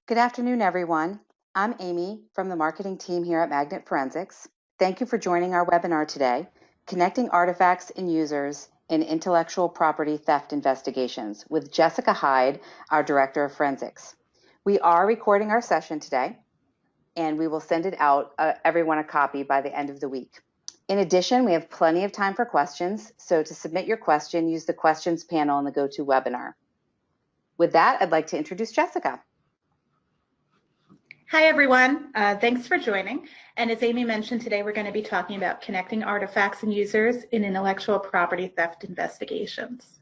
Good afternoon, everyone. I'm Amy from the marketing team here at Magnet Forensics. Thank you for joining our webinar today, Connecting Artifacts and Users in Intellectual Property Theft Investigations, with Jessica Hyde, our Director of Forensics. We are recording our session today, and we will send it out, everyone a copy by the end of the week. In addition, we have plenty of time for questions, so to submit your question, use the questions panel in the GoToWebinar. With that, I'd like to introduce Jessica. Hi, everyone. Thanks for joining. And as Amy mentioned, today we're going to be talking about connecting artifacts and users in intellectual property theft investigations.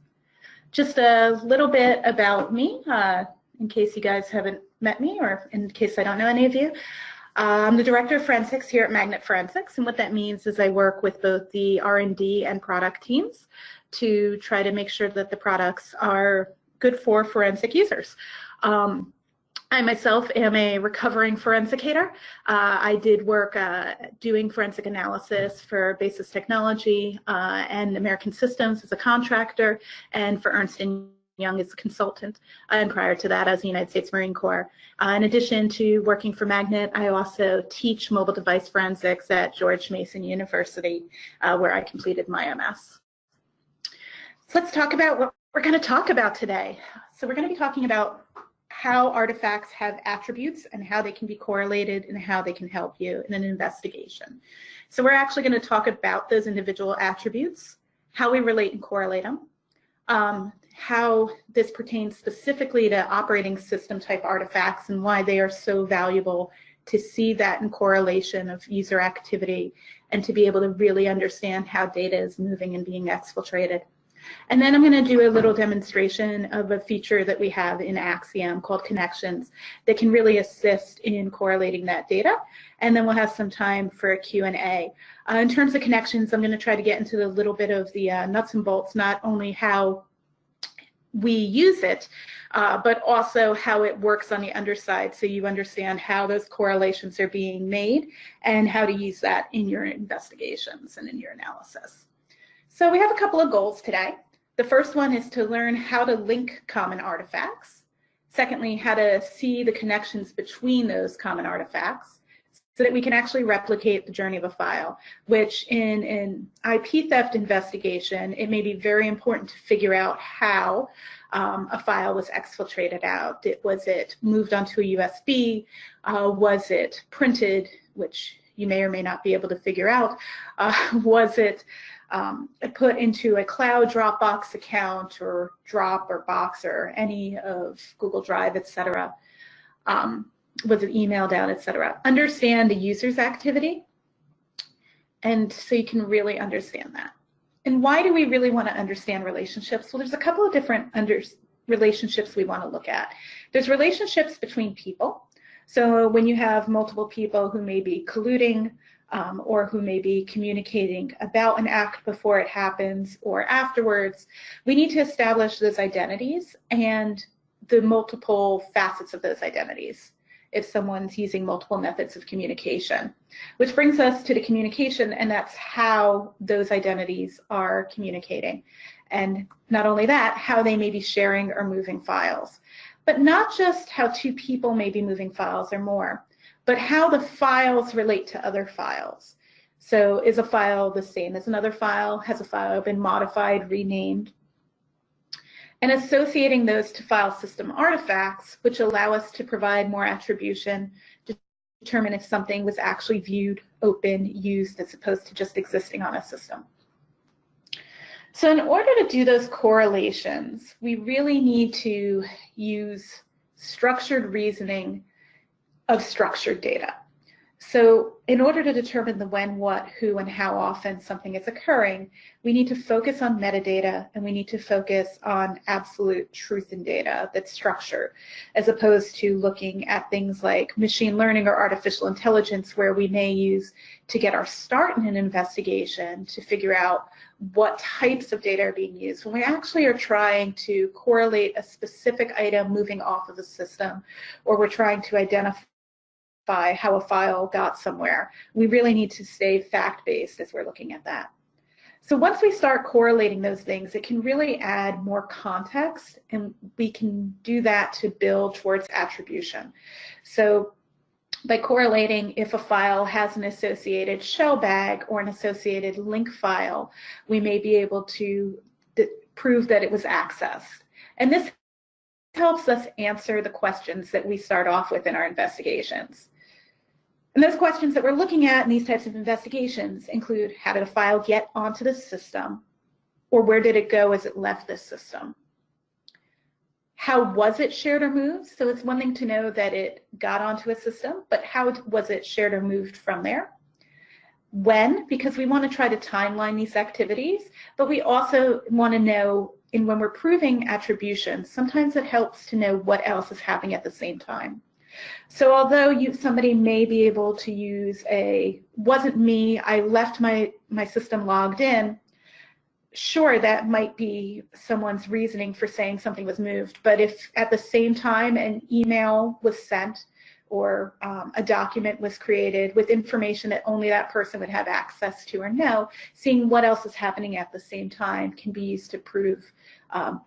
Just a little bit about me, in case you guys haven't met me or in case I don't know any of you. I'm the Director of Forensics here at Magnet Forensics, and what that means is I work with both the R&D and product teams to try to make sure that the products are good for forensic users. I myself am a recovering forensicator. I did work doing forensic analysis for Basis Technology and American Systems as a contractor, and for Ernst & Young as a consultant, and prior to that as the United States Marine Corps. In addition to working for Magnet, I also teach mobile device forensics at George Mason University, where I completed my MS. So let's talk about what we're going to talk about today. So we're going to be talking about how artifacts have attributes and how they can be correlated and how they can help you in an investigation. So we're actually going to talk about those individual attributes, how we relate and correlate them, how this pertains specifically to operating system type artifacts and why they are so valuable to see that in correlation of user activity and to be able to really understand how data is moving and being exfiltrated. And then I'm going to do a little demonstration of a feature that we have in Axiom called Connections that can really assist in correlating that data. And then we'll have some time for a Q&A. In terms of Connections, I'm going to try to get into a little bit of the nuts and bolts, not only how we use it, but also how it works on the underside, so you understand how those correlations are being made and how to use that in your investigations and in your analysis. So we have a couple of goals today. The first one is to learn how to link common artifacts. Secondly, how to see the connections between those common artifacts so that we can actually replicate the journey of a file, which in an IP theft investigation, it may be very important to figure out how a file was exfiltrated out. Was it moved onto a USB? Was it printed, which you may or may not be able to figure out? Was it put into a cloud Dropbox account or Drop or Box or any of Google Drive, etc.? Was it emailed out, etc.? Understand the user's activity, and so you can really understand that. And why do we really want to understand relationships? Well, there's a couple of different relationships we want to look at. There's relationships between people. So when you have multiple people who may be colluding, or who may be communicating about an act before it happens or afterwards, we need to establish those identities and the multiple facets of those identities if someone's using multiple methods of communication. Which brings us to the communication, and that's how those identities are communicating. And not only that, how they may be sharing or moving files. But not just how two people may be moving files or more, but how the files relate to other files. So is a file the same as another file? Has a file been modified, renamed? And associating those to file system artifacts, which allow us to provide more attribution to determine if something was actually viewed, opened, used, as opposed to just existing on a system. So in order to do those correlations, we really need to use structured reasoning of structured data. So in order to determine the when, what, who, and how often something is occurring, we need to focus on metadata, and we need to focus on absolute truth in data that's structured, as opposed to looking at things like machine learning or artificial intelligence, where we may use to get our start in an investigation to figure out what types of data are being used, when we actually are trying to correlate a specific item moving off of the system, or we're trying to identify how a file got somewhere. We really need to stay fact-based as we're looking at that. So once we start correlating those things, it can really add more context, and we can do that to build towards attribution. So by correlating, if a file has an associated shell bag or an associated link file, we may be able to prove that it was accessed. And this helps us answer the questions that we start off with in our investigations. And those questions that we're looking at in these types of investigations include, how did a file get onto the system, or where did it go as it left the system? How was it shared or moved? So it's one thing to know that it got onto a system, but how was it shared or moved from there? When, because we want to try to timeline these activities, but we also want to know, and when we're proving attribution, sometimes it helps to know what else is happening at the same time. So although somebody may be able to use wasn't me, I left my system logged in, sure, that might be someone's reasoning for saying something was moved, but if at the same time an email was sent or a document was created with information that only that person would have access to or know, seeing what else is happening at the same time can be used to prove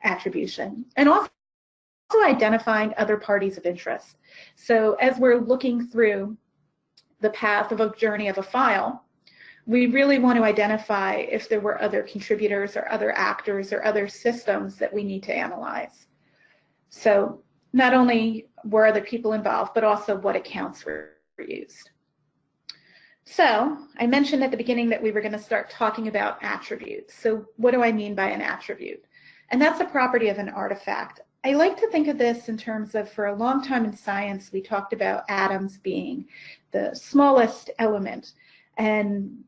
attribution. And also identifying other parties of interest. So as we're looking through the path of a journey of a file, we really want to identify if there were other contributors or other actors or other systems that we need to analyze. So not only were other people involved, but also what accounts were used. So I mentioned at the beginning that we were going to start talking about attributes. So what do I mean by an attribute? And that's a property of an artifact. I like to think of this in terms of, for a long time in science, we talked about atoms being the smallest element. And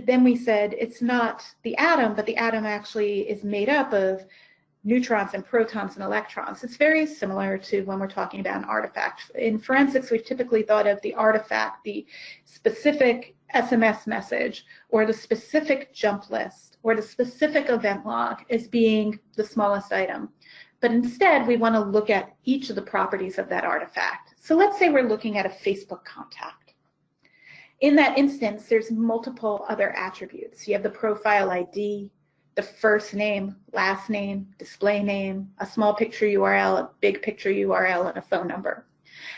then we said it's not the atom, but the atom actually is made up of neutrons and protons and electrons. It's very similar to when we're talking about an artifact. In forensics, we've typically thought of the artifact, the specific SMS message, or the specific jump list, or the specific event log as being the smallest item. But instead, we want to look at each of the properties of that artifact. So let's say we're looking at a Facebook contact. In that instance, there's multiple other attributes. You have the profile ID, the first name, last name, display name, a small picture URL, a big picture URL, and a phone number.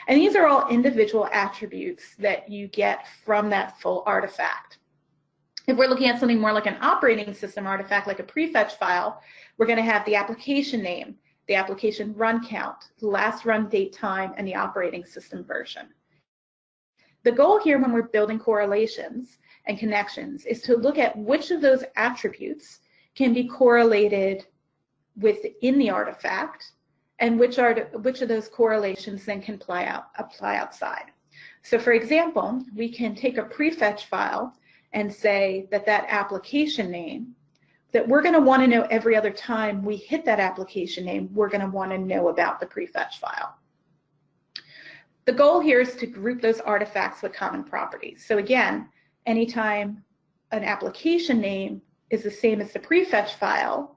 And these are all individual attributes that you get from that full artifact. If we're looking at something more like an operating system artifact, like a prefetch file, we're going to have the application name, the application run count, the last run date time, and the operating system version. The goal here when we're building correlations and connections is to look at which of those attributes can be correlated within the artifact, and which of those correlations then can apply outside. So for example, we can take a prefetch file and say that that application name, that we're going to want to know every other time we hit that application name, we're going to want to know about the prefetch file. The goal here is to group those artifacts with common properties. So again, anytime an application name is the same as the prefetch file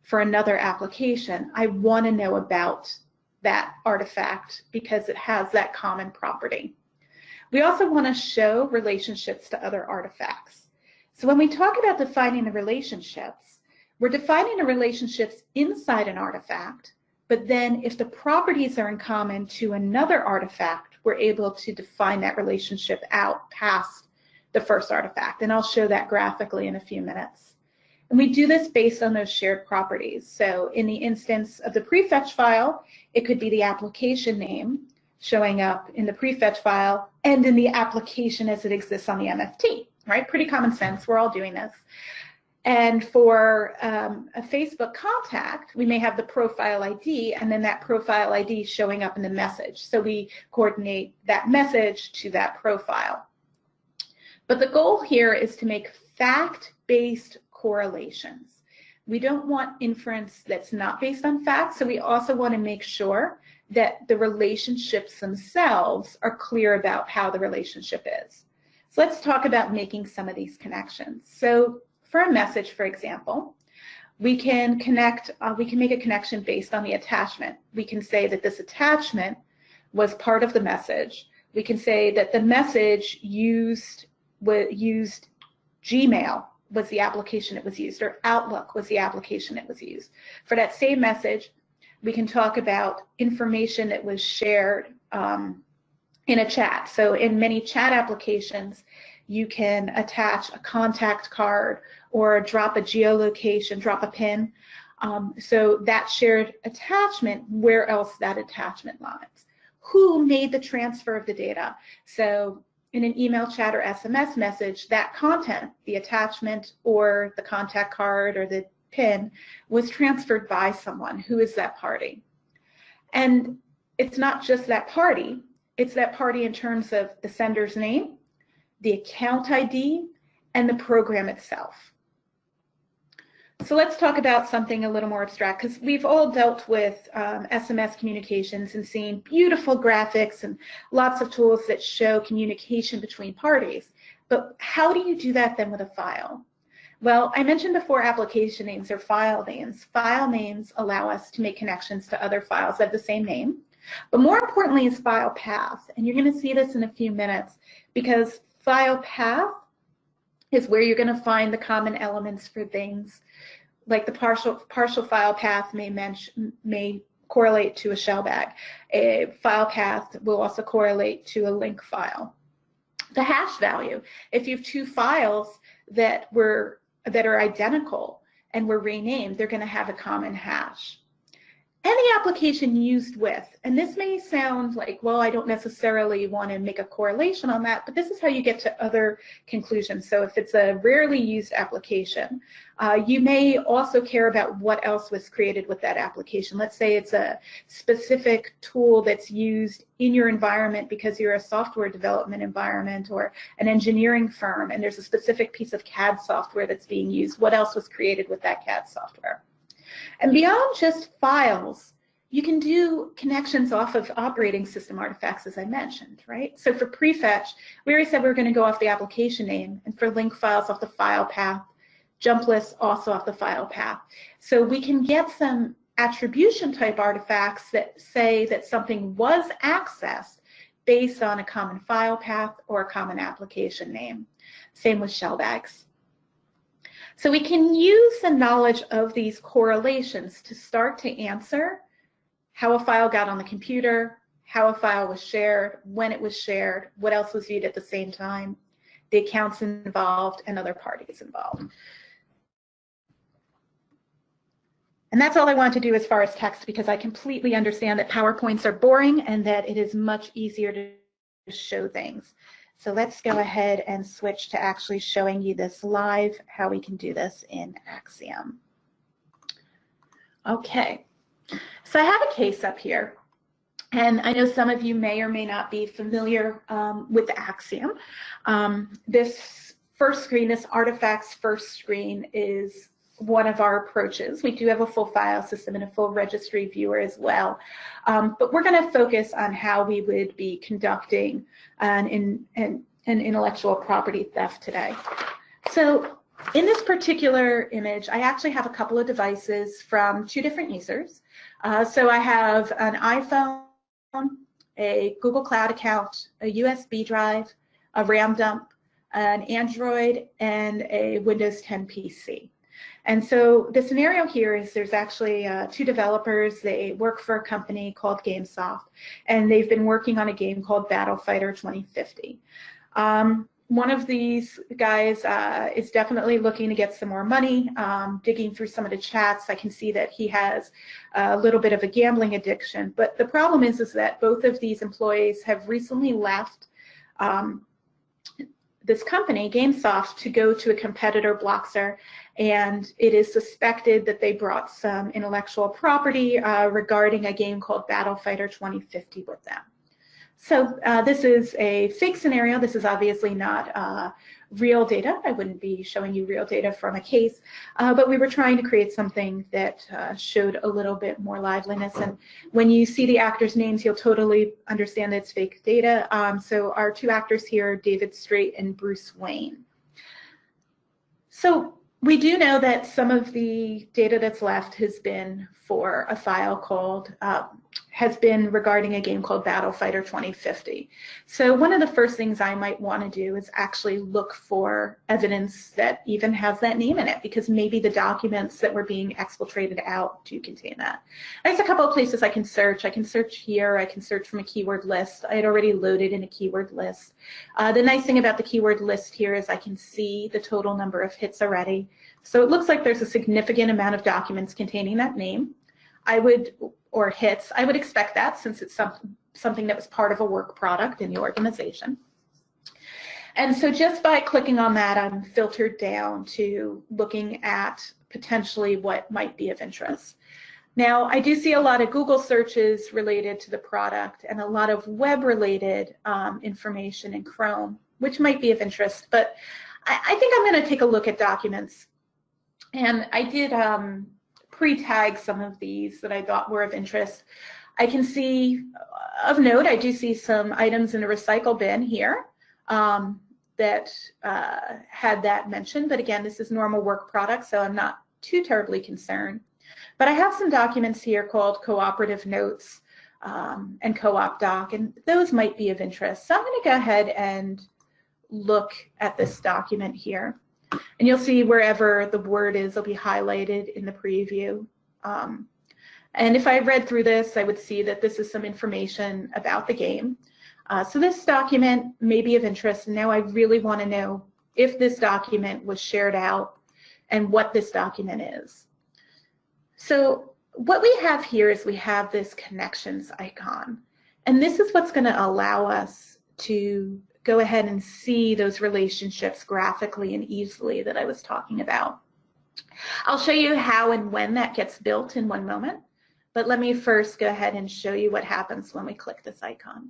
for another application, I want to know about that artifact because it has that common property. We also want to show relationships to other artifacts. So when we talk about defining the relationships, we're defining the relationships inside an artifact, but then if the properties are in common to another artifact, we're able to define that relationship out past the first artifact. And I'll show that graphically in a few minutes. And we do this based on those shared properties. So in the instance of the prefetch file, it could be the application name showing up in the prefetch file and in the application as it exists on the MFT, right? Pretty common sense, we're all doing this. And for a Facebook contact, we may have the profile ID and then that profile ID showing up in the message. So we coordinate that message to that profile. But the goal here is to make fact-based correlations. We don't want inference that's not based on facts, so we also want to make sure that the relationships themselves are clear about how the relationship is. So let's talk about making some of these connections. So for a message, for example, we can make a connection based on the attachment. We can say that this attachment was part of the message. We can say that the message used Gmail was the application it was used, or Outlook was the application it was used. For that same message, we can talk about information that was shared in a chat. So in many chat applications, you can attach a contact card or drop a geolocation, drop a pin. So that shared attachment, where else that attachment lies. Who made the transfer of the data? So in an email, chat, or SMS message, that content, the attachment or the contact card or the pin, was transferred by someone. Who is that party? And it's not just that party, it's that party in terms of the sender's name, the account ID, and the program itself. So let's talk about something a little more abstract, because we've all dealt with SMS communications and seen beautiful graphics and lots of tools that show communication between parties. But how do you do that then with a file? Well, I mentioned before application names or file names. File names allow us to make connections to other files that have the same name. But more importantly is file path. And you're going to see this in a few minutes, because file path is where you're going to find the common elements for things like the partial file path may correlate to a shell bag. A file path will also correlate to a link file. The hash value, if you have two files that are identical and were renamed, they're going to have a common hash. Any application used with, and this may sound like, well, I don't necessarily want to make a correlation on that, but this is how you get to other conclusions. So if it's a rarely used application, you may also care about what else was created with that application. Let's say it's a specific tool that's used in your environment because you're a software development environment or an engineering firm, and there's a specific piece of CAD software that's being used. What else was created with that CAD software? And beyond just files, you can do connections off of operating system artifacts, as I mentioned, right? So for prefetch, we already said we were going to go off the application name, and for link files off the file path, jump lists also off the file path. So we can get some attribution type artifacts that say that something was accessed based on a common file path or a common application name. Same with shell bags. So we can use the knowledge of these correlations to start to answer how a file got on the computer, how a file was shared, when it was shared, what else was viewed at the same time, the accounts involved, and other parties involved. And that's all I want to do as far as text, because I completely understand that PowerPoints are boring and that it is much easier to show things. So let's go ahead and switch to actually showing you this live, how we can do this in Axiom. Okay, so I have a case up here, and I know some of you may or may not be familiar with Axiom. This first screen, this artifacts first screen, is one of our approaches. We do have a full file system and a full registry viewer as well, but we're going to focus on how we would be conducting an intellectual property theft today. So in this particular image, I actually have a couple of devices from two different users. So I have an iPhone, a Google Cloud account, a USB drive, a RAM dump, an Android, and a Windows 10 PC. And so the scenario here is there's actually two developers. They work for a company called GameSoft, and they've been working on a game called Battlefighter 2050. One of these guys is definitely looking to get some more money. Digging through some of the chats, I can see that he has a little bit of a gambling addiction. But the problem is that both of these employees have recently left this company, GameSoft, to go to a competitor, Bloxer, and it is suspected that they brought some intellectual property regarding a game called Battlefighter 2050 with them. So this is a fake scenario. This is obviously not real data. I wouldn't be showing you real data from a case, but we were trying to create something that showed a little bit more liveliness. And when you see the actors' names, you'll totally understand that it's fake data. So our two actors here are David Straight and Bruce Wayne. So We do know that some of the data that's left has been for a file called, has been regarding a game called Battle Fighter 2050. So one of the first things I might want to do is actually look for evidence that even has that name in it, because maybe the documents that were being exfiltrated out do contain that. There's a couple of places I can search. I can search here. I can search from a keyword list. I had already loaded in a keyword list. The nice thing about the keyword list here is I can see the total number of hits already. So it looks like there's a significant amount of documents containing that name. Or hits, I would expect that since it's something that was part of a work product in the organization. And so just by clicking on that, I'm filtered down to looking at potentially what might be of interest. Now, I do see a lot of Google searches related to the product and a lot of web-related information in Chrome, which might be of interest, but I think I'm going to take a look at documents. And I did pre-tag some of these that I thought were of interest. I can see, of note, I do see some items in a recycle bin here that had that mentioned, but again, this is normal work product, so I'm not too terribly concerned. But I have some documents here called cooperative notes and co-op doc, and those might be of interest. So I'm going to go ahead and look at this document here. And you'll see wherever the word is, it'll be highlighted in the preview. And if I read through this, I would see that this is some information about the game. So this document may be of interest. And now I really want to know if this document was shared out and what this document is. So what we have here is we have this connections icon. And this is what's going to allow us to go ahead and see those relationships graphically and easily that I was talking about. I'll show you how and when that gets built in one moment, but let me first go ahead and show you what happens when we click this icon.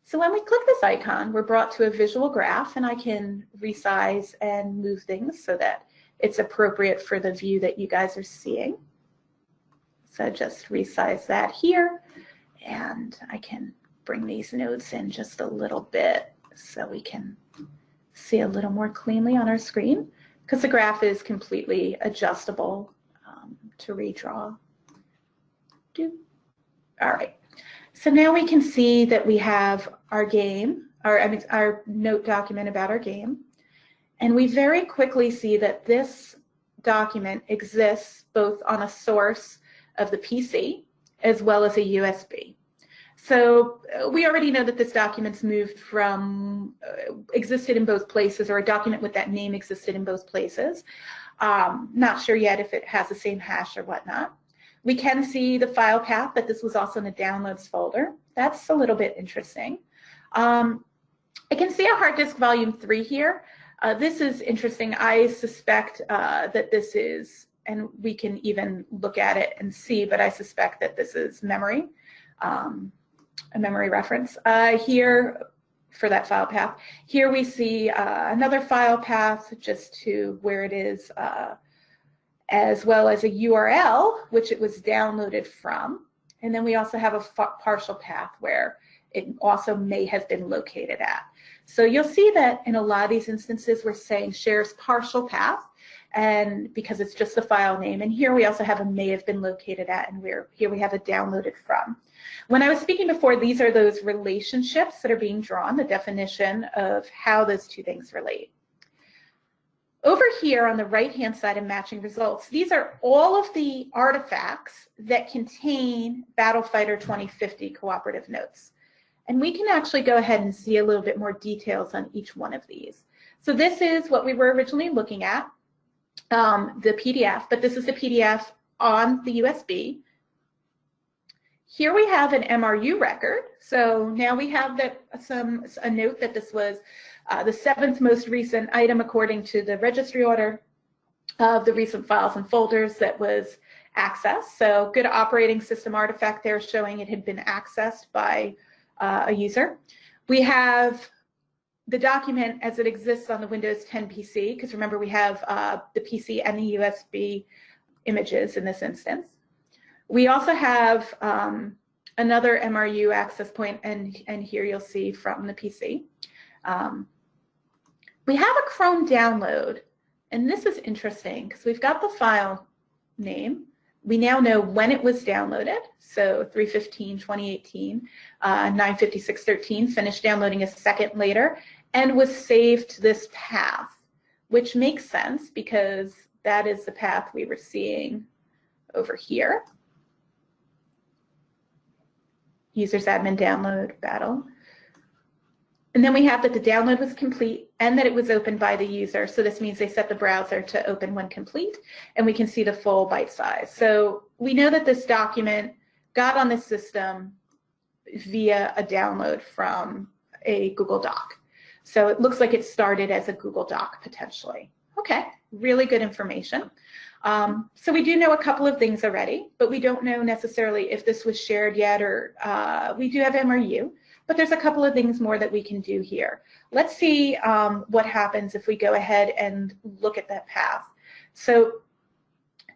So when we click this icon, we're brought to a visual graph, and I can resize and move things so that it's appropriate for the view that you guys are seeing. So just resize that here, and I can bring these nodes in just a little bit so we can see a little more cleanly on our screen, because the graph is completely adjustable to redraw. All right, so now we can see that we have our game, our note document about our game, and we very quickly see that this document exists both on a source of the PC as well as a USB. So we already know that this document's moved from, existed in both places, or a document with that name existed in both places. Not sure yet if it has the same hash or whatnot. We can see the file path, that this was also in the downloads folder. That's a little bit interesting. I can see a hard disk volume 3 here. This is interesting. I suspect that this is, and we can even look at it and see, but I suspect that this is memory. A memory reference here for that file path. Here we see another file path just to where it is, as well as a URL, which it was downloaded from. And then we also have a partial path where it also may have been located at. So you'll see that in a lot of these instances, we're saying shares partial path, and because it's just the file name. And here we also have a may have been located at, and here we have a downloaded from. When I was speaking before, these are those relationships that are being drawn, the definition of how those two things relate. Over here on the right-hand side of matching results, these are all of the artifacts that contain Battle Fighter 2050 cooperative notes. And we can actually go ahead and see a little bit more details on each one of these. So this is what we were originally looking at, the PDF, but this is the PDF on the USB. Here we have an MRU record. So now we have that a note that this was the 7th most recent item according to the registry order of the recent files and folders that was accessed. So good operating system artifact there showing it had been accessed by a user. We have the document as it exists on the Windows 10 PC, because remember we have the PC and the USB images in this instance. We also have another MRU access point, and here you'll see from the PC. We have a Chrome download, And this is interesting because we've got the file name. We now know when it was downloaded, so 3/15/2018, 9/56/13, finished downloading a second later, and was saved to this path, which makes sense because that is the path we were seeing over here. Users admin download battle. And then we have that the download was complete and that it was opened by the user. So this means they set the browser to open when complete, and we can see the full byte size. So we know that this document got on the system via a download from a Google Doc. So it looks like it started as a Google Doc potentially. Okay, really good information. So we do know a couple of things already, but we don't know necessarily if this was shared yet, or we do have MRU. But there's a couple of things more that we can do here. Let's see what happens if we go ahead and look at that path. So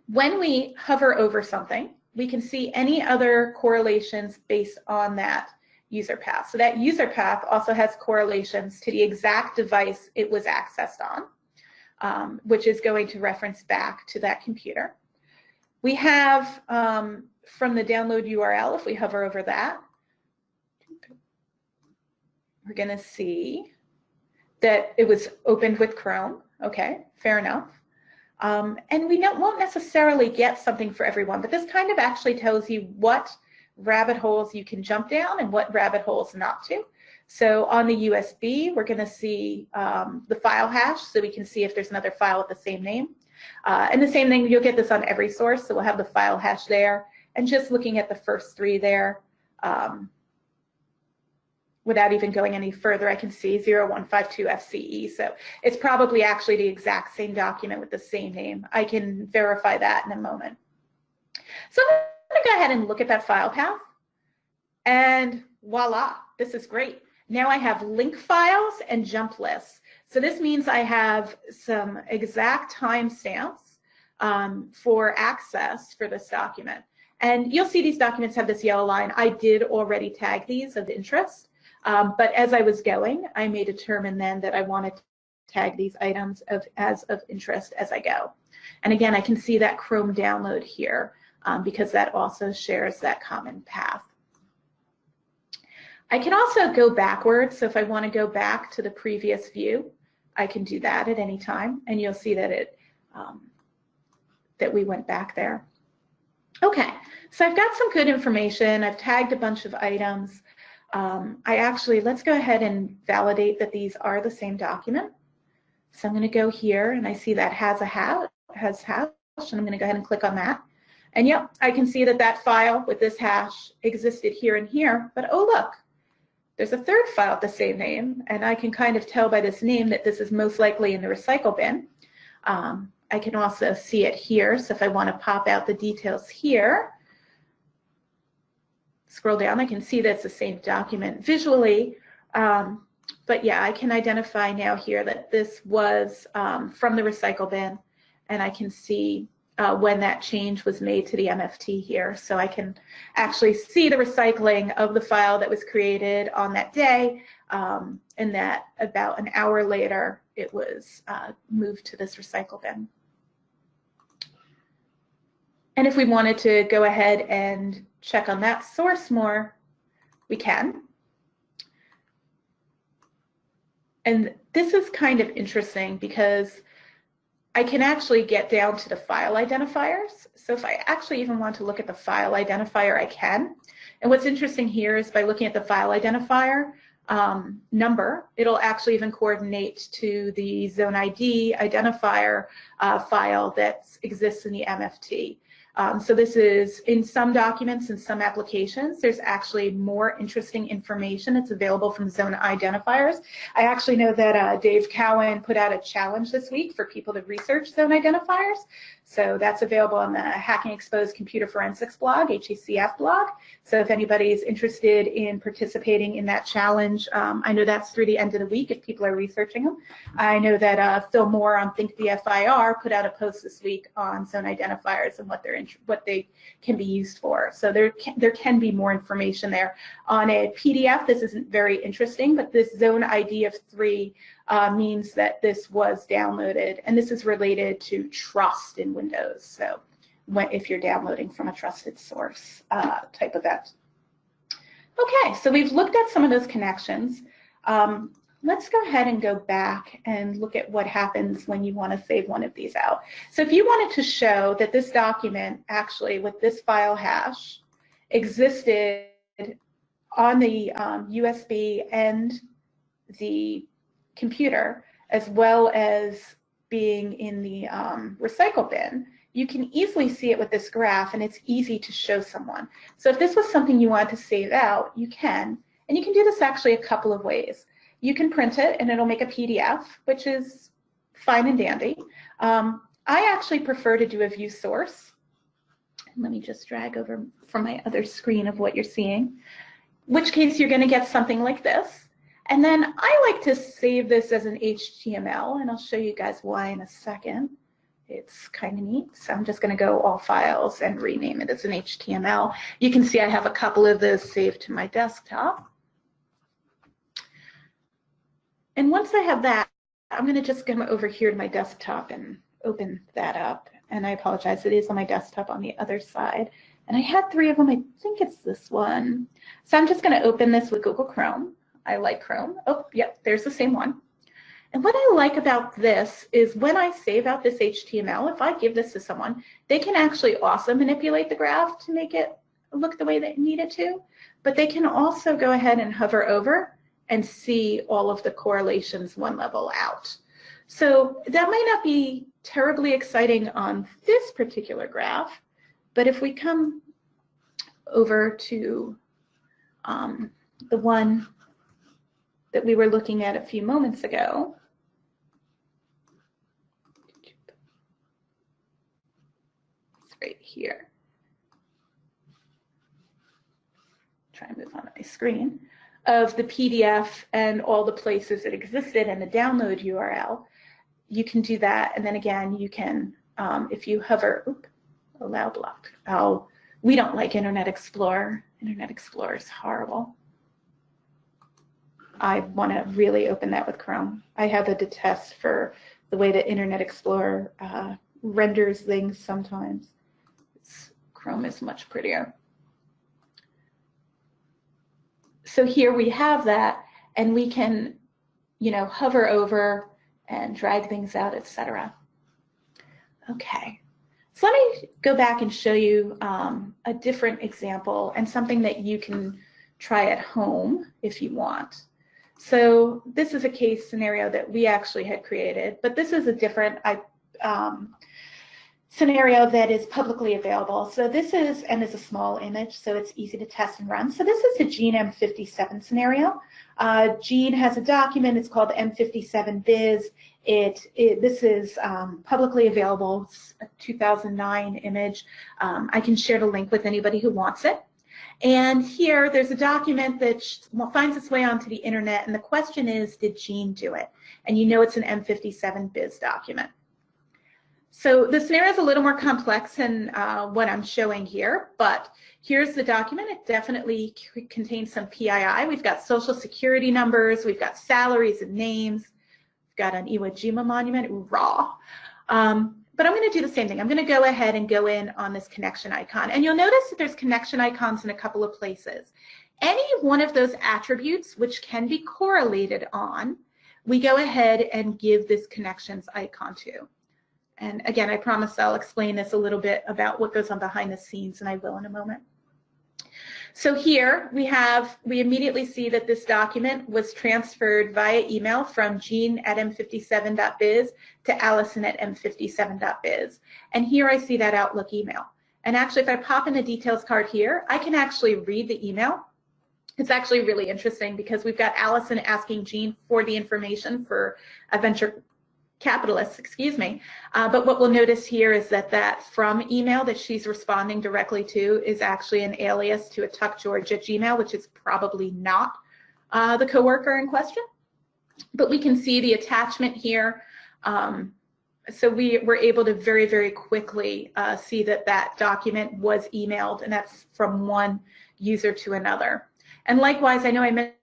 when we hover over something, we can see any other correlations based on that user path. So that user path also has correlations to the exact device it was accessed on, which is going to reference back to that computer. We have from the download URL, if we hover over that, we're going to see that it was opened with Chrome. Okay, fair enough. And we won't necessarily get something for everyone, but this kind of actually tells you what rabbit holes you can jump down and what rabbit holes not to. So on the USB, we're going to see the file hash, so we can see if there's another file with the same name. And the same thing, you'll get this on every source, so we'll have the file hash there. And just looking at the first three there, without even going any further, I can see 0152 FCE. So it's probably actually the exact same document with the same name. I can verify that in a moment. So I'm going to go ahead and look at that file path. And voila, this is great. Now I have link files and jump lists. So this means I have some exact timestamps for access for this document. And you'll see these documents have this yellow line. I did already tag these of interest. But as I was going, I may determine then that I wanted to tag these items as of interest as I go. And again, I can see that Chrome download here because that also shares that common path. I can also go backwards. So if I want to go back to the previous view, I can do that at any time. And you'll see that that we went back there. Okay, so I've got some good information. I've tagged a bunch of items. Let's go ahead and validate that these are the same document. So I'm going to go here and I see that has hash, and I'm going to go ahead and click on that. And yep, I can see that that file with this hash existed here and here, but oh look, there's a third file with the same name, and I can kind of tell by this name that this is most likely in the recycle bin. I can also see it here, so if I want to pop out the details here, scroll down, I can see that's the same document visually, but yeah, I can identify now here that this was from the recycle bin, and I can see when that change was made to the MFT here. So I can actually see the recycling of the file that was created on that day, and that about an hour later, it was moved to this recycle bin. And if we wanted to go ahead and check on that source more, we can. And this is kind of interesting because I can actually get down to the file identifiers. So if I actually even want to look at the file identifier, I can. And what's interesting here is by looking at the file identifier number, it'll actually even coordinate to the Zone ID identifier file that exists in the MFT. So this is in some documents and some applications, there's actually more interesting information that's available from zone identifiers. I actually know that Dave Cowan put out a challenge this week for people to research zone identifiers. So that's available on the Hacking Exposed Computer Forensics blog, HECF blog. So if anybody's interested in participating in that challenge, I know that's through the end of the week if people are researching them. I know that Phil Moore on ThinkVFIR put out a post this week on zone identifiers and what they can be used for. So there can be more information there. On a PDF, this isn't very interesting, but this zone ID of 3 means that this was downloaded, and this is related to trust in Windows. So if you're downloading from a trusted source type event. Okay, so we've looked at some of those connections. Let's go ahead and go back and look at what happens when you want to save one of these out. So if you wanted to show that this document actually with this file hash existed on the USB and the computer, as well as being in the recycle bin, you can easily see it with this graph, and it's easy to show someone. So if this was something you want to save out, you can. And you can do this actually a couple of ways. You can print it, and it'll make a PDF, which is fine and dandy. I actually prefer to do a view source. Let me just drag over from my other screen of what you're seeing, in which case you're going to get something like this. And then I like to save this as an HTML, and I'll show you guys why in a second. It's kind of neat. So I'm just going to go all files and rename it as an HTML. You can see I have a couple of those saved to my desktop. And once I have that, I'm going to just come over here to my desktop and open that up. And I apologize, it is on my desktop on the other side. And I had 3 of them. I think it's this one. So I'm just going to open this with Google Chrome. I like Chrome. Oh, yep, there's the same one. And what I like about this is when I save out this HTML, if I give this to someone, they can actually also manipulate the graph to make it look the way they need it to. But they can also go ahead and hover over and see all of the correlations one level out. So that might not be terribly exciting on this particular graph, but if we come over to the one that we were looking at a few moments ago, it's right here. Try and move on my screen. Of the PDF and all the places it existed and the download URL, you can do that. And then again, you can, if you hover, allow block. We don't like Internet Explorer. Internet Explorer is horrible. I want to really open that with Chrome. I have a detest for the way that Internet Explorer renders things sometimes. Chrome is much prettier. So here we have that, and we can, hover over and drag things out, etc. Okay, so let me go back and show you a different example and something that you can try at home if you want. So this is a case scenario that we actually had created, but this is a different scenario that is publicly available. So this is, and is a small image, so it's easy to test and run. So this is the Gene M57 scenario. Gene has a document, it's called M57Biz. This is publicly available, it's a 2009 image. I can share the link with anybody who wants it. And here there's a document that finds its way onto the internet, and the question is, did Gene do it? And you know it's an M57Biz document. So the scenario is a little more complex than what I'm showing here, but here's the document. It definitely contains some PII. We've got social security numbers, we've got salaries and names, we've got an Iwo Jima monument, raw. But I'm going to do the same thing. I'm going to go ahead and go in on this connection icon, and you'll notice that there's connection icons in a couple of places. Any one of those attributes which can be correlated on, we go ahead and give this connections icon to. And again, I promise I'll explain this a little bit about what goes on behind the scenes, and I will in a moment. So here we immediately see that this document was transferred via email from Gene@m57.biz to Allison@m57.biz. And here I see that Outlook email. And actually, if I pop in the details card here, I can actually read the email. It's actually really interesting because we've got Allison asking Gene for the information for a venture capitalist, excuse me. But what we'll notice here is that from email that she's responding directly to is actually an alias to a tuckgeorge@gmail, which is probably not the coworker in question. But we can see the attachment here. So we were able to very, very quickly see that document was emailed, and that's from one user to another. And likewise, I know I mentioned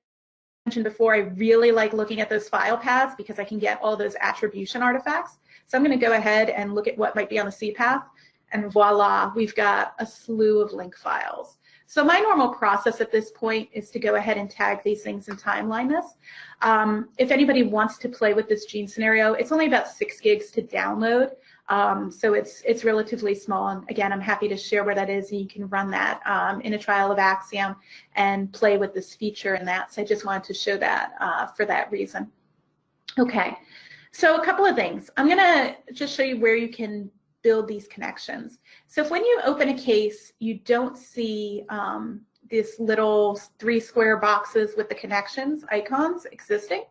mentioned before, I really like looking at those file paths because I can get all those attribution artifacts. So I'm going to go ahead and look at what might be on the CPATH, and voila, we've got a slew of link files. So my normal process at this point is to go ahead and tag these things and timeline this. If anybody wants to play with this gene scenario, it's only about 6 gigs to download. So it's relatively small, and again, I'm happy to share where that is, and you can run that in a trial of Axiom and play with this feature and that. So I just wanted to show that for that reason. Okay, so a couple of things. I'm gonna just show you where you can build these connections. So if when you open a case, you don't see this little 3 square boxes with the connections icons existing,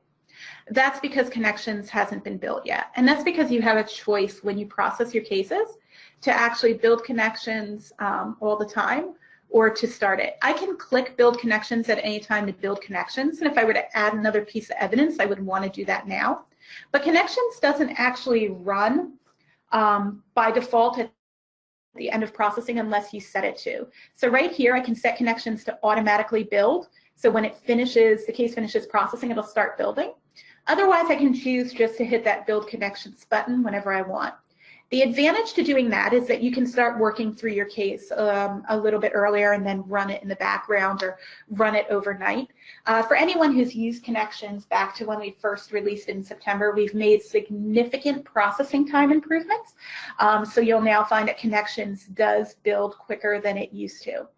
that's because connections hasn't been built yet. And that's because you have a choice when you process your cases to actually build connections all the time or to start it. I can click build connections at any time to build connections. And if I were to add another piece of evidence, I would want to do that now. But connections doesn't actually run by default at the end of processing unless you set it to. So right here, I can set connections to automatically build. So when it finishes, the case finishes processing, it'll start building. Otherwise, I can choose just to hit that build connections button whenever I want. The advantage to doing that is that you can start working through your case a little bit earlier and then run it in the background or run it overnight. For anyone who's used connections back to when we first released it in September, we've made significant processing time improvements. So you'll now find that connections does build quicker than it used to.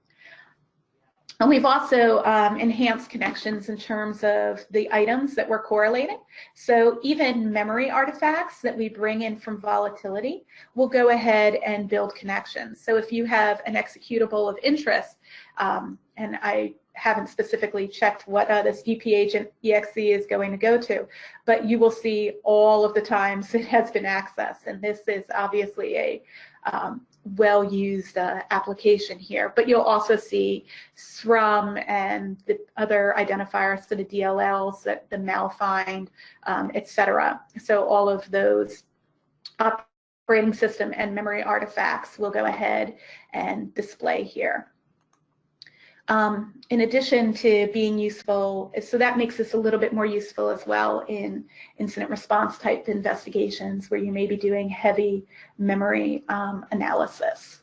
And we've also enhanced connections in terms of the items that we're correlating. So even memory artifacts that we bring in from volatility, we'll go ahead and build connections. So if you have an executable of interest, and I haven't specifically checked what this UPagent exe is going to go to, but you will see all of the times it has been accessed. And this is obviously a well-used application here, but you'll also see SRUM and the other identifiers for the DLLs, the malfind, etc. So all of those operating system and memory artifacts will go ahead and display here. In addition to being useful, so that makes this a little bit more useful as well in incident response type investigations where you may be doing heavy memory analysis.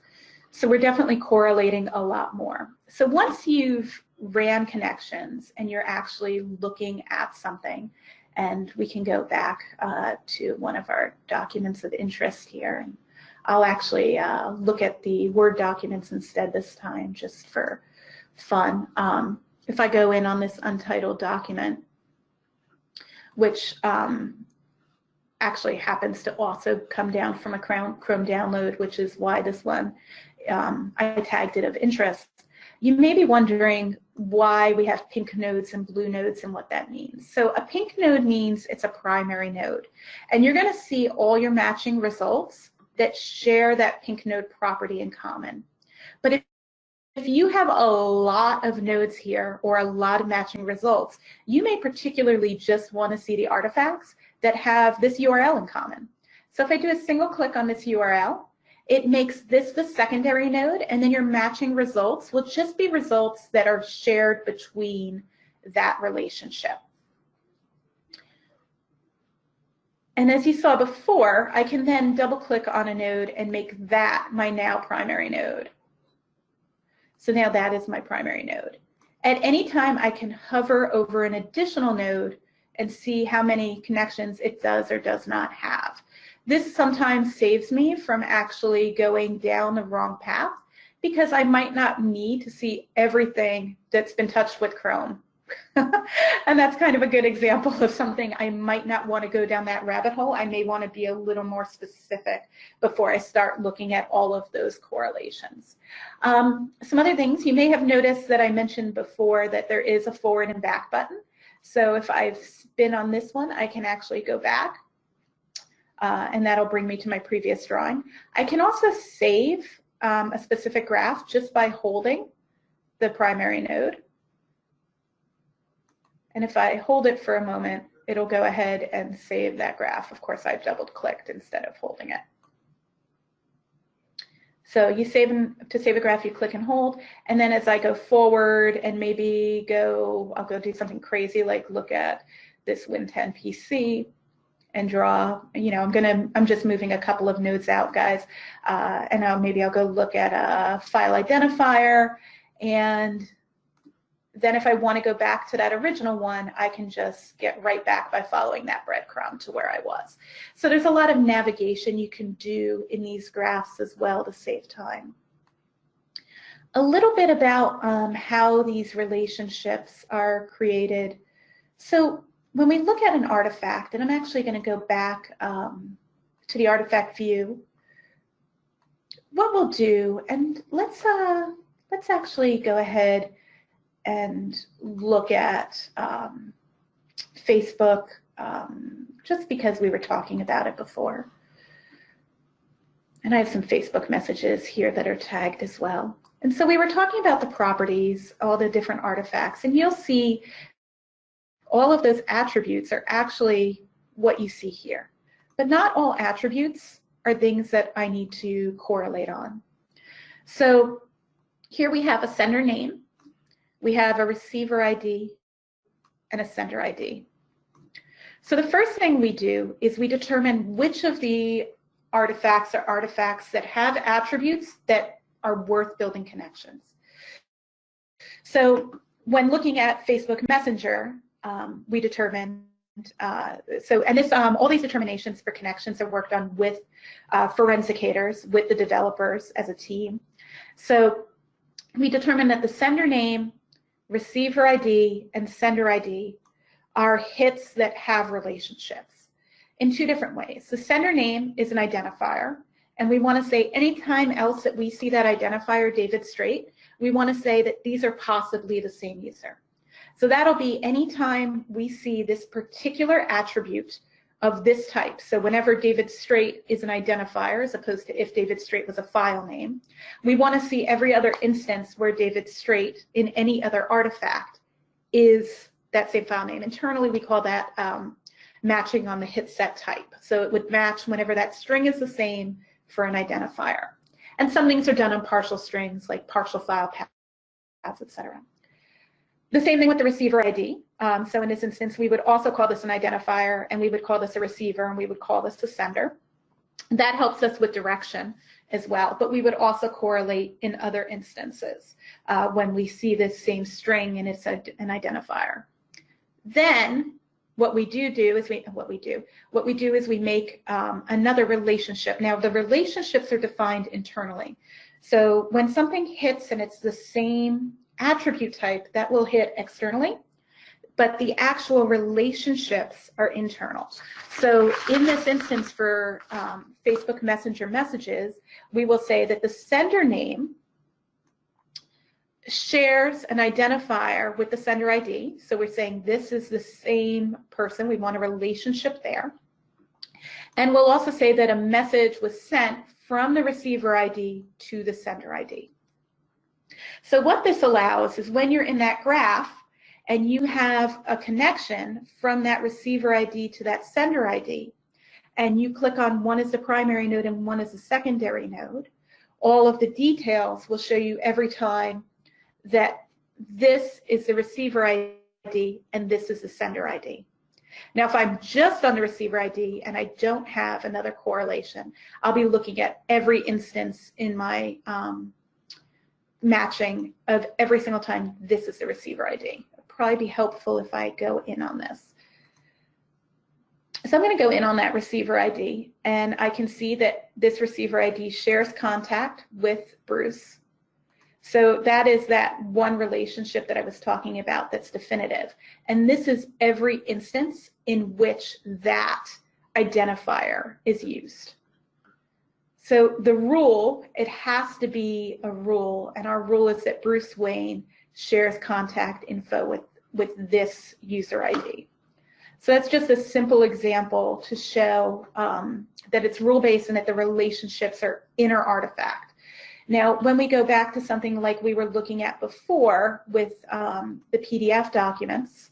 So we're definitely correlating a lot more. So once you've ran connections and you're actually looking at something, and we can go back to one of our documents of interest here, and I'll actually look at the Word documents instead this time just for fun. If I go in on this untitled document, which actually happens to also come down from a Chrome download, which is why this one I tagged it of interest, you may be wondering why we have pink nodes and blue nodes and what that means. So a pink node means it's a primary node, and you're going to see all your matching results that share that pink node property in common. But if you have a lot of nodes here or a lot of matching results, you may particularly just want to see the artifacts that have this URL in common. So if I do a single click on this URL, it makes this the secondary node, and then your matching results will just be results that are shared between that relationship. And as you saw before, I can then double click on a node and make that my now primary node. So now that is my primary node. At any time, I can hover over an additional node and see how many connections it does or does not have. This sometimes saves me from actually going down the wrong path because I might not need to see everything that's been touched with Chrome. And that's kind of a good example of something I might not want to go down that rabbit hole. I may want to be a little more specific before I start looking at all of those correlations. Some other things, you may have noticed that I mentioned before that there is a forward and back button. So if I've been on this one, I can actually go back, and that'll bring me to my previous drawing. I can also save a specific graph just by holding the primary node. And if I hold it for a moment, it'll go ahead and save that graph. Of course, I've double clicked instead of holding it. So you to save a graph, you click and hold, and then as I go forward and maybe I'll go do something crazy like look at this Win 10 PC and draw, I'm just moving a couple of nodes out, guys, and maybe I'll go look at a file identifier, and then if I want to go back to that original one, I can just get right back by following that breadcrumb to where I was. So there's a lot of navigation you can do in these graphs as well to save time. A little bit about how these relationships are created. So when we look at an artifact, and I'm actually going to go back to the artifact view, what we'll do, and let's actually go ahead and look at Facebook, just because we were talking about it before. And I have some Facebook messages here that are tagged as well. And so we were talking about the properties, all the different artifacts, and you'll see all of those attributes are actually what you see here. But not all attributes are things that I need to correlate on. So here we have a sender name. We have a receiver ID and a sender ID. So the first thing we do is we determine which of the artifacts are artifacts that have attributes that are worth building connections. So when looking at Facebook Messenger, we determined, all these determinations for connections are worked on with forensicators, with the developers as a team. So we determined that the sender name, receiver ID, and sender ID are hits that have relationships in two different ways. The sender name is an identifier, and we want to say anytime else that we see that identifier, David Straight, we want to say that these are possibly the same user. So that'll be anytime we see this particular attribute of this type. So whenever David Straight is an identifier, as opposed to if David Straight was a file name, we want to see every other instance where David Straight in any other artifact is that same file name. Internally, we call that matching on the hit set type. So it would match whenever that string is the same for an identifier. And some things are done on partial strings, like partial file paths, etc. The same thing with the receiver ID. So in this instance, we would also call this an identifier, and we would call this a receiver, and we would call this a sender. That helps us with direction as well, but we would also correlate in other instances when we see this same string and it's an identifier. Then what we do is we make another relationship. Now the relationships are defined internally. So when something hits and it's the same attribute type, that will hit externally, but the actual relationships are internal. So in this instance for Facebook Messenger messages, we will say that the sender name shares an identifier with the sender ID. So we're saying this is the same person. We want a relationship there. And we'll also say that a message was sent from the receiver ID to the sender ID. So what this allows is when you're in that graph and you have a connection from that receiver ID to that sender ID, and you click on one as the primary node and one as the secondary node, all of the details will show you every time that this is the receiver ID and this is the sender ID. Now, if I'm just on the receiver ID and I don't have another correlation, I'll be looking at every instance in my matching of every single time this is the receiver ID. It'd probably be helpful if I go in on this. So I'm going to go in on that receiver ID, and I can see that this receiver ID shares contact with Bruce. So that is that one relationship that I was talking about that's definitive. And this is every instance in which that identifier is used. So the rule, it has to be a rule, and our rule is that Bruce Wayne shares contact info with this user ID. So that's just a simple example to show that it's rule-based and that the relationships are inner artifact. Now, when we go back to something like we were looking at before with the PDF documents,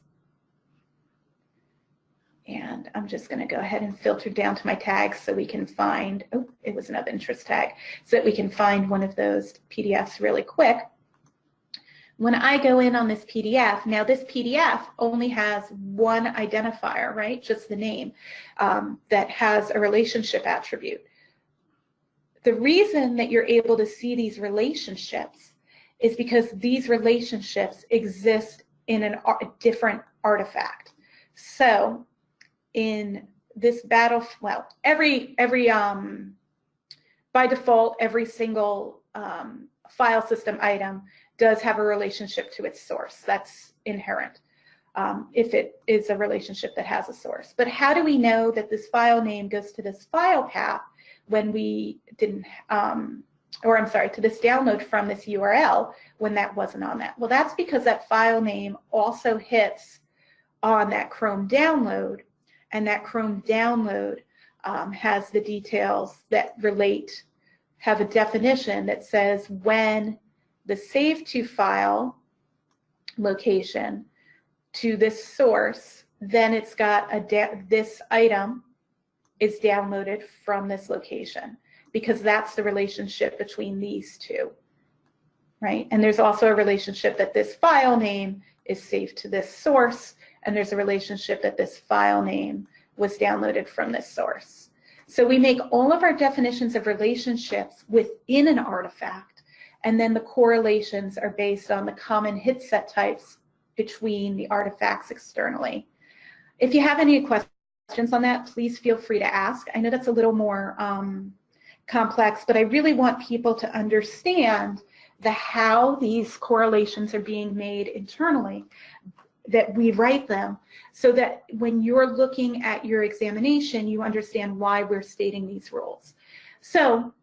And I'm just going to go ahead and filter down to my tags so we can find, oh, it was an of interest tag, so that we can find one of those PDFs really quick. When I go in on this PDF, now this PDF only has one identifier, right? Just the name that has a relationship attribute. The reason that you're able to see these relationships is because these relationships exist in a different artifact. So in this battle, well, by default, every single file system item does have a relationship to its source. That's inherent if it is a relationship that has a source. But how do we know that this file name goes to this file path when we didn't, to this download from this URL when that wasn't on that? Well, that's because that file name also hits on that Chrome download, and that Chrome download has the details that relate, have a definition that says when the save to file location to this source, then it's got this item is downloaded from this location, because that's the relationship between these two, right? And there's also a relationship that this file name is saved to this source, and there's a relationship that this file name was downloaded from this source. So we make all of our definitions of relationships within an artifact, and then the correlations are based on the common hit set types between the artifacts externally. If you have any questions on that, please feel free to ask. I know that's a little more complex, but I really want people to understand how these correlations are being made internally, that we write them, so that when you're looking at your examination, you understand why we're stating these rules. So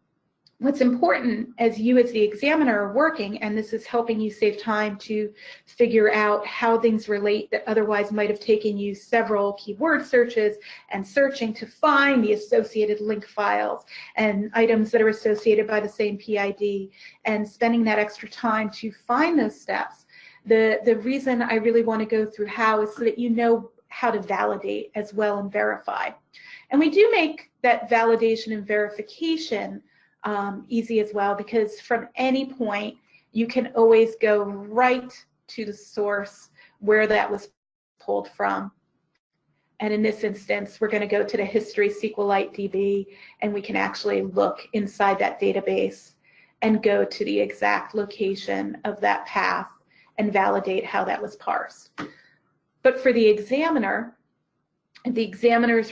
what's important as you as the examiner are working, and this is helping you save time to figure out how things relate that otherwise might have taken you several keyword searches and searching to find the associated link files and items that are associated by the same PID, and spending that extra time to find those steps. The reason I really want to go through how is so that you know how to validate as well and verify. And we do make that validation and verification easy as well, because from any point you can always go right to the source where that was pulled from. And in this instance, we're going to go to the history SQLite DB, and we can actually look inside that database and go to the exact location of that path and validate how that was parsed. But for the examiner's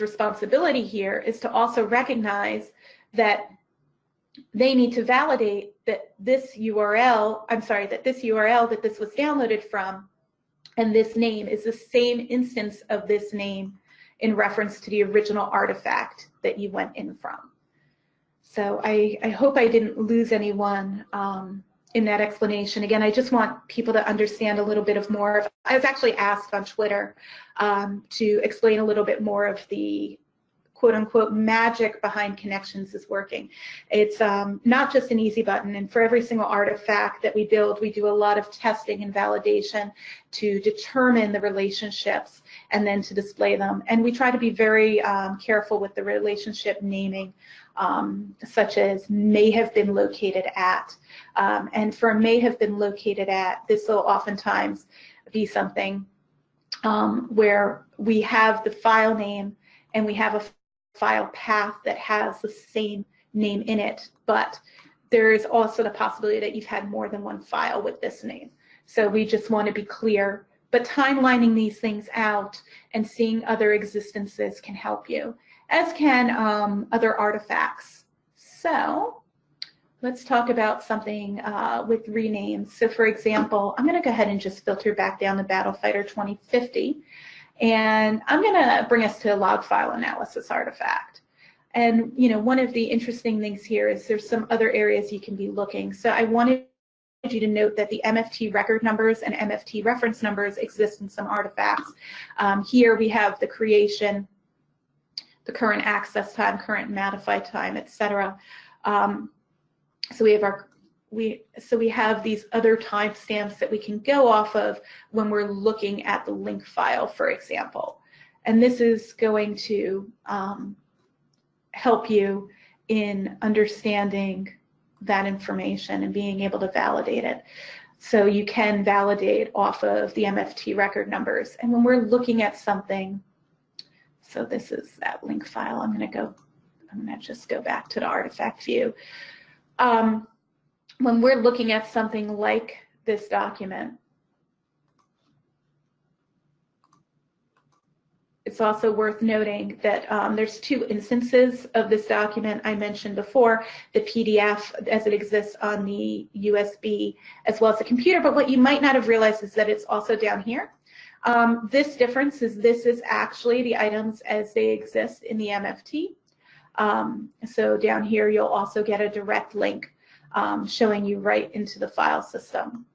responsibility here is to also recognize that they need to validate that this URL that this was downloaded from and this name is the same instance of this name in reference to the original artifact that you went in from. So I hope I didn't lose anyone in that explanation. Again, I just want people to understand a little bit of more. I was actually asked on Twitter to explain a little bit more of the quote-unquote magic behind Connections is working. It's not just an easy button, and for every single artifact that we build, we do a lot of testing and validation to determine the relationships and then to display them. And we try to be very careful with the relationship naming, such as may have been located at. And for may have been located at, this will oftentimes be something where we have the file name and we have a file path that has the same name in it, but there is also the possibility that you've had more than one file with this name. So we just want to be clear, but timelining these things out and seeing other existences can help you, as can other artifacts. So let's talk about something with renames. So for example, I'm going to go ahead and just filter back down to Battlefighter 2050. And I'm going to bring us to a log file analysis artifact. And one of the interesting things here is there's some other areas you can be looking. So I wanted you to note that the MFT record numbers and MFT reference numbers exist in some artifacts. Here we have the creation, the current access time, current modify time, etc. So we have these other timestamps that we can go off of when we're looking at the link file, for example. And this is going to help you in understanding that information and being able to validate it. So you can validate off of the MFT record numbers. And when we're looking at something, so this is that link file. I'm going to just go back to the artifact view. When we're looking at something like this document, it's also worth noting that there's two instances of this document I mentioned before, the PDF as it exists on the USB as well as the computer, but what you might not have realized is that it's also down here. This difference is this is actually the items as they exist in the MFT. So down here you'll also get a direct link showing you right into the file system.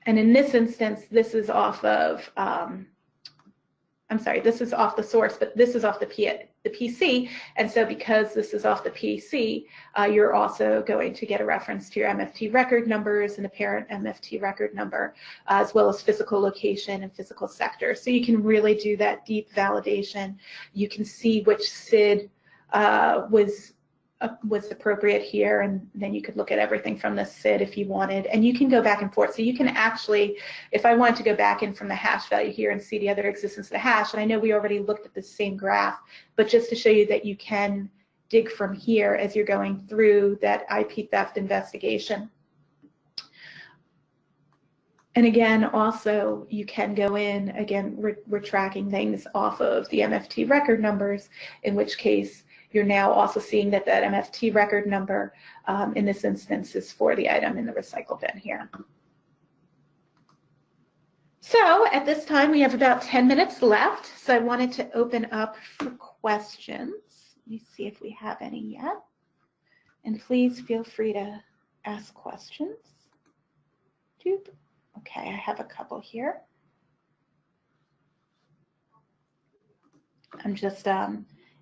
And in this instance, this is off of this is off the source, but this is off the PC, and so because this is off the PC, you're also going to get a reference to your MFT record numbers and the parent MFT record number, as well as physical location and physical sector. So you can really do that deep validation. You can see which SID was appropriate here, and then you could look at everything from the SID if you wanted, and you can go back and forth. So you can actually, if I wanted to go back in from the hash value here and see the other existence of the hash, and I know we already looked at the same graph, but just to show you that you can dig from here as you're going through that IP theft investigation. And again, also, you can go in, again, we're tracking things off of the MFT record numbers, in which case you're now also seeing that that MFT record number in this instance is for the item in the recycle bin here. So at this time, we have about 10 minutes left. So I wanted to open up for questions. Let me see if we have any yet. And please feel free to ask questions. Okay, I have a couple here. I'm just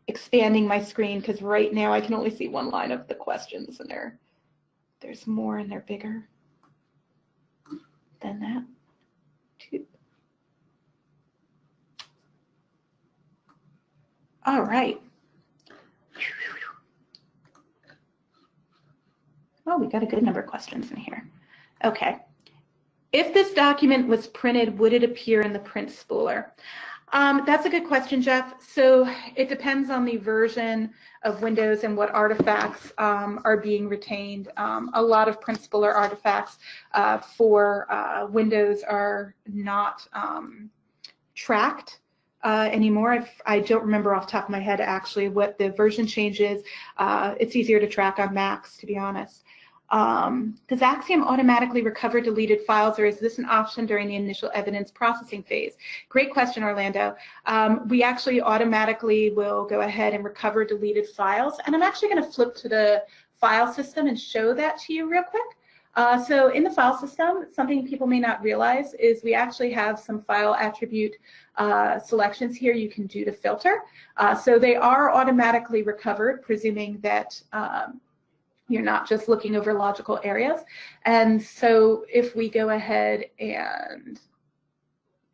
expanding my screen because right now I can only see one line of the questions, and there's more and they're bigger than that. All right. Oh, we got a good number of questions in here. Okay. If this document was printed, would it appear in the print spooler? That's a good question, Jeff. So it depends on the version of Windows and what artifacts are being retained. A lot of print spooler artifacts for Windows are not tracked anymore. I don't remember off the top of my head actually what the version change is. It's easier to track on Macs, to be honest. Does Axiom automatically recover deleted files, or is this an option during the initial evidence processing phase? Great question, Orlando. We actually automatically will go ahead and recover deleted files, and I'm actually going to flip to the file system and show that to you real quick. So in the file system, something people may not realize is we actually have some file attribute selections here you can do to filter. So they are automatically recovered, presuming that you're not just looking over logical areas. And so if we go ahead and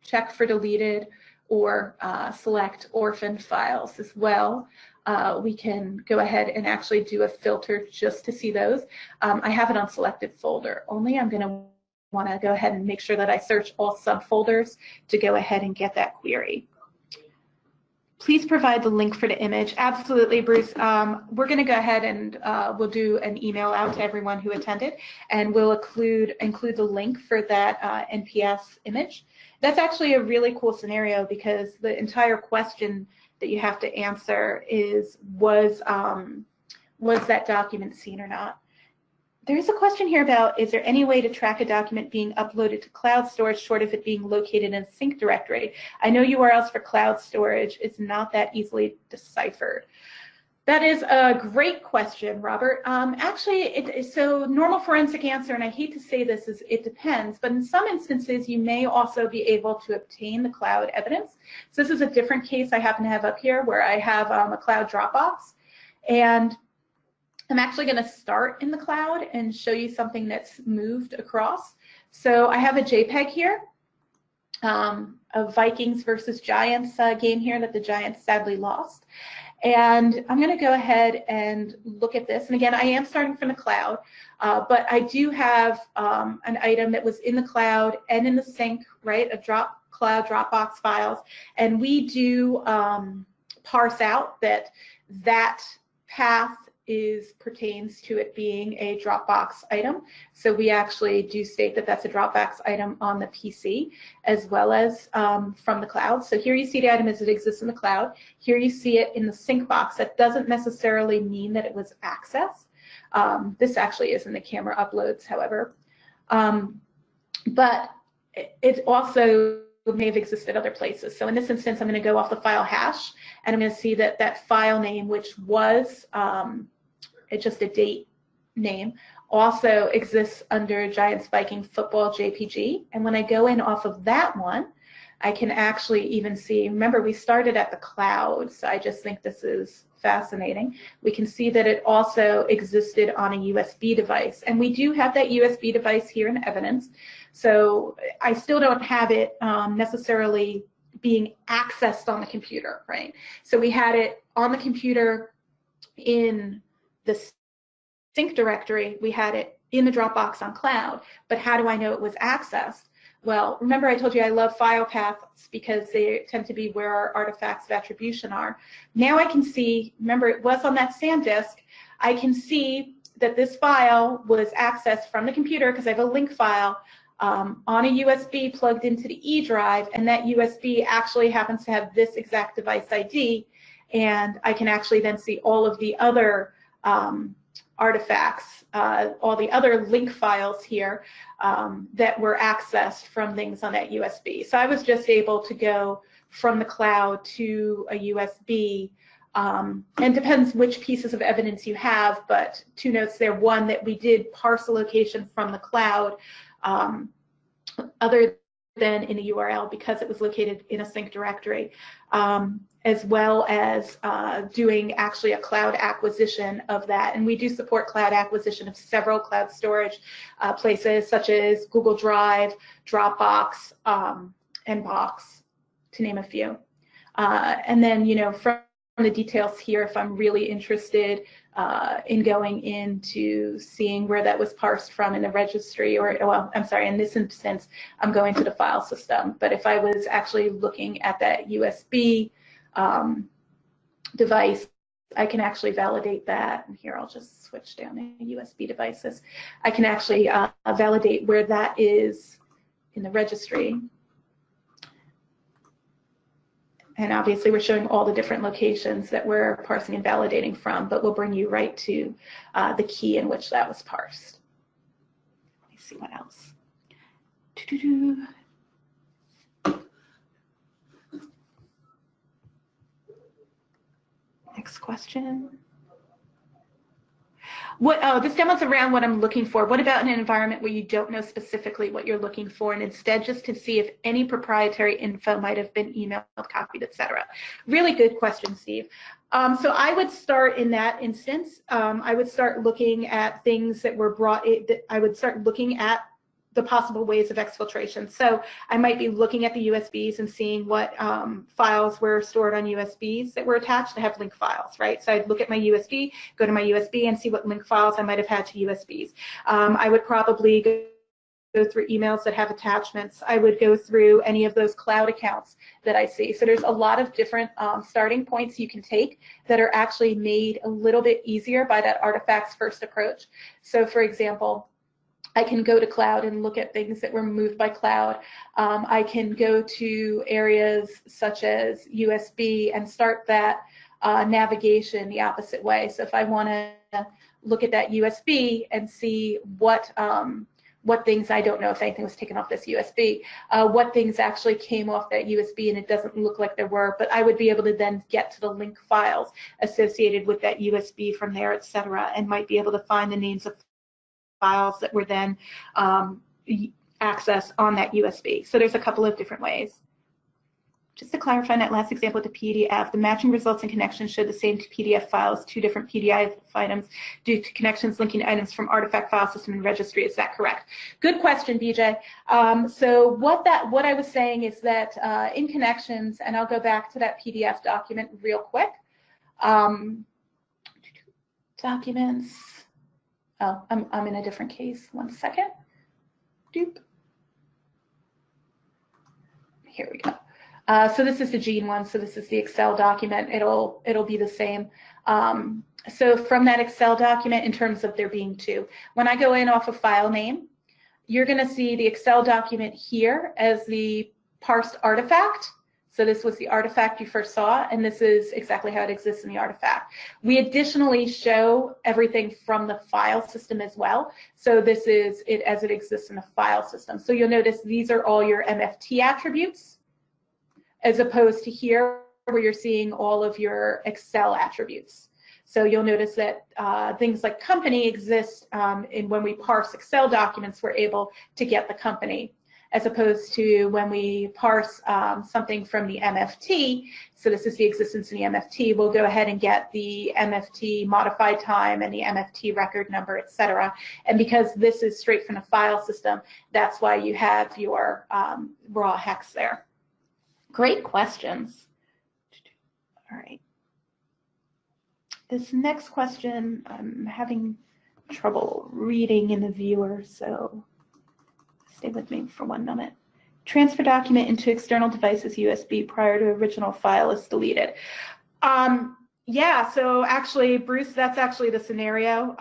check for deleted or select orphaned files as well, we can go ahead and actually do a filter just to see those. I have it on selected folder only. I'm going to want to go ahead and make sure that I search all subfolders to go ahead and get that query. Please provide the link for the image. Absolutely, Bruce. We're going to go ahead and we'll do an email out to everyone who attended, and we'll include the link for that NPS image. That's actually a really cool scenario because the entire question that you have to answer is, was that document seen or not? There's a question here about, is there any way to track a document being uploaded to cloud storage short of it being located in a sync directory? I know URLs for cloud storage is not that easily deciphered. That is a great question, Robert. Actually, so normal forensic answer, and I hate to say this, is it depends, but in some instances you may also be able to obtain the cloud evidence. So this is a different case I happen to have up here where I have a cloud Dropbox, and I'm actually going to start in the cloud and show you something that's moved across. So I have a JPEG here, a Vikings versus Giants game here that the Giants sadly lost. And I'm going to go ahead and look at this. And again, I am starting from the cloud, but I do have an item that was in the cloud and in the sync, right? Cloud Dropbox files. And we do parse out that path pertains to it being a Dropbox item. So we actually do state that that's a Dropbox item on the PC as well as from the cloud. So here you see the item as it exists in the cloud. Here you see it in the sync box. That doesn't necessarily mean that it was accessed. This actually is in the camera uploads, however. But it also may have existed other places. So in this instance, I'm going to go off the file hash, and I'm going to see that that file name, which was it's just a date name, also exists under Giants Viking Football JPG. And when I go in off of that one, I can actually even see, remember we started at the cloud, so I just think this is fascinating. We can see that it also existed on a USB device. And we do have that USB device here in evidence. So I still don't have it necessarily being accessed on the computer, right? So we had it on the computer in the sync directory, we had it in the Dropbox on cloud, but how do I know it was accessed? Well, remember I told you I love file paths because they tend to be where our artifacts of attribution are. Now I can see, remember it was on that SanDisk, I can see that this file was accessed from the computer because I have a link file on a USB plugged into the E drive, and that USB actually happens to have this exact device ID, and I can actually then see all of the other artifacts, all the other link files here that were accessed from things on that USB. So I was just able to go from the cloud to a USB, and depends which pieces of evidence you have, but two notes there. One, that we did parse a location from the cloud other than in the URL because it was located in a sync directory, as well as doing actually a cloud acquisition of that. And we do support cloud acquisition of several cloud storage places such as Google Drive, Dropbox, and Box, to name a few. And then, you know, from the details here, if I'm really interested in going into seeing where that was parsed from in the registry, or, well, I'm sorry, in this instance, I'm going to the file system. But if I was actually looking at that USB device, I can actually validate that. And here, I'll just switch down to USB devices. I can actually validate where that is in the registry. And obviously, we're showing all the different locations that we're parsing and validating from, but we'll bring you right to the key in which that was parsed. Let me see what else. Next question. This demo's around what I'm looking for. What about in an environment where you don't know specifically what you're looking for, and instead just to see if any proprietary info might have been emailed, copied, etc.? Really good question, Steve. So I would start in that instance. I would start looking at things that were brought in. I would start looking at the possible ways of exfiltration. So I might be looking at the USBs and seeing what files were stored on USBs that were attached to have link files, right? So I'd look at my USB, go to my USB and see what link files I might have had to USBs. I would probably go through emails that have attachments. I would go through any of those cloud accounts that I see. So there's a lot of different starting points you can take that are actually made a little bit easier by that artifacts first approach. So for example, I can go to cloud and look at things that were moved by cloud. I can go to areas such as USB and start that navigation the opposite way. So if I want to look at that USB and see what things, I don't know if anything was taken off this USB, what things actually came off that USB, and it doesn't look like there were, but I would be able to then get to the link files associated with that USB from there, etc., and might be able to find the names of files that were then accessed on that USB. So there's a couple of different ways. Just to clarify that last example with the PDF, the matching results and connections show the same PDF files, two different PDF items due to connections linking items from artifact file system and registry. Is that correct? Good question, BJ. So what I was saying is that in connections, and I'll go back to that PDF document real quick. Documents. Oh, I'm in a different case. 1 second. Doop. Here we go. So this is the Gene one. So this is the Excel document. It'll be the same. So from that Excel document, in terms of there being two, when I go in off of file name, you're going to see the Excel document here as the parsed artifact. So this was the artifact you first saw, and this is exactly how it exists in the artifact. We additionally show everything from the file system as well. So this is it as it exists in the file system. So you'll notice these are all your MFT attributes, as opposed to here where you're seeing all of your Excel attributes. So you'll notice that things like company exist when we parse Excel documents, we're able to get the company, as opposed to when we parse something from the MFT. So this is the existence in the MFT. We'll go ahead and get the MFT modified time and the MFT record number, etc. And because this is straight from the file system, that's why you have your raw hex there. Great questions. All right. This next question, I'm having trouble reading in the viewer, so stay with me for 1 minute. Transfer document into external devices USB prior to original file is deleted. Yeah, so actually, Bruce, that's actually the scenario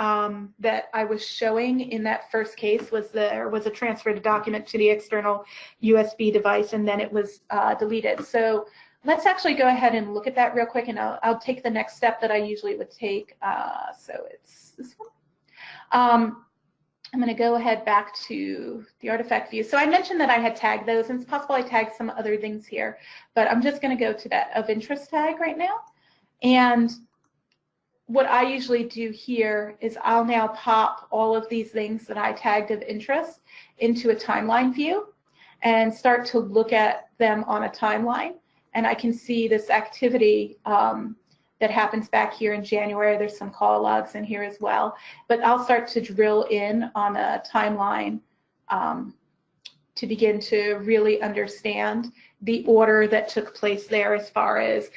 that I was showing in that first case. There was a transfer to document to the external USB device, and then it was deleted. So let's actually go ahead and look at that real quick, and I'll take the next step that I usually would take. So it's this one. I'm going to go ahead back to the artifact view. So I mentioned that I had tagged those, and it's possible I tagged some other things here, but I'm just going to go to that of interest tag right now. And what I usually do here is I'll now pop all of these things that I tagged of interest into a timeline view and start to look at them on a timeline. And I can see this activity that happens back here in January. There's some call logs in here as well. But I'll start to drill in on a timeline to begin to really understand the order that took place there as far as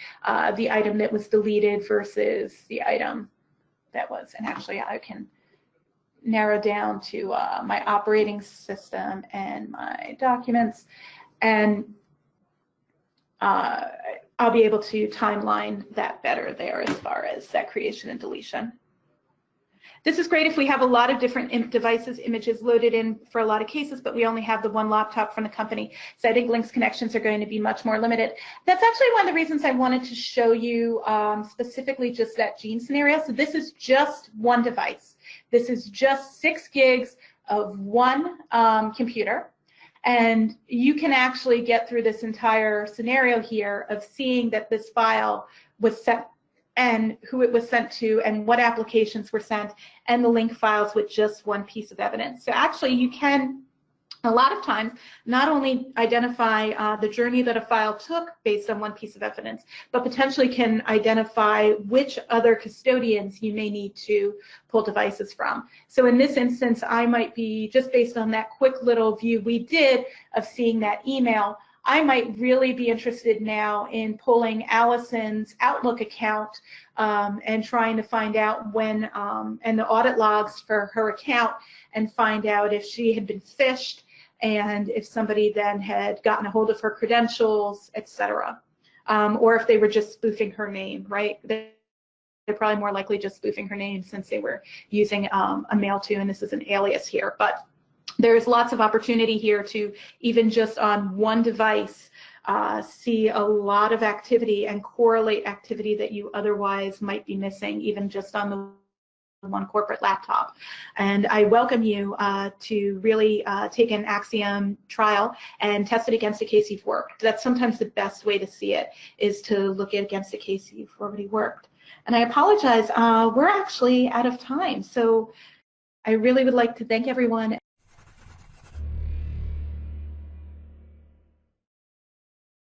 the item that was deleted versus the item that was. And actually, I can narrow down to my operating system and my documents, and I'll be able to timeline that better there as far as that creation and deletion. This is great if we have a lot of different devices, images loaded in for a lot of cases, but we only have the one laptop from the company. So I think links connections are going to be much more limited. That's actually one of the reasons I wanted to show you specifically just that Gene scenario. So this is just one device. This is just 6 gigs of one computer. And you can actually get through this entire scenario here of seeing that this file was sent and who it was sent to and what applications were sent and the link files with just one piece of evidence. So actually you can, a lot of times, not only identify the journey that a file took based on one piece of evidence, but potentially can identify which other custodians you may need to pull devices from. So in this instance, I might be, just based on that quick little view we did of seeing that email, I might really be interested now in pulling Allison's Outlook account and trying to find out when, and the audit logs for her account, and find out if she had been phished and if somebody then had gotten a hold of her credentials, etc. Or if they were just spoofing her name, right? They're probably more likely just spoofing her name since they were using a Mail2, and this is an alias here. But there's lots of opportunity here to, even just on one device, see a lot of activity and correlate activity that you otherwise might be missing, even just on the one corporate laptop. And I welcome you to really take an Axiom trial and test it against a case you've worked. That's sometimes the best way to see it, is to look at against a case you've already worked. And I apologize, we're actually out of time. So I really would like to thank everyone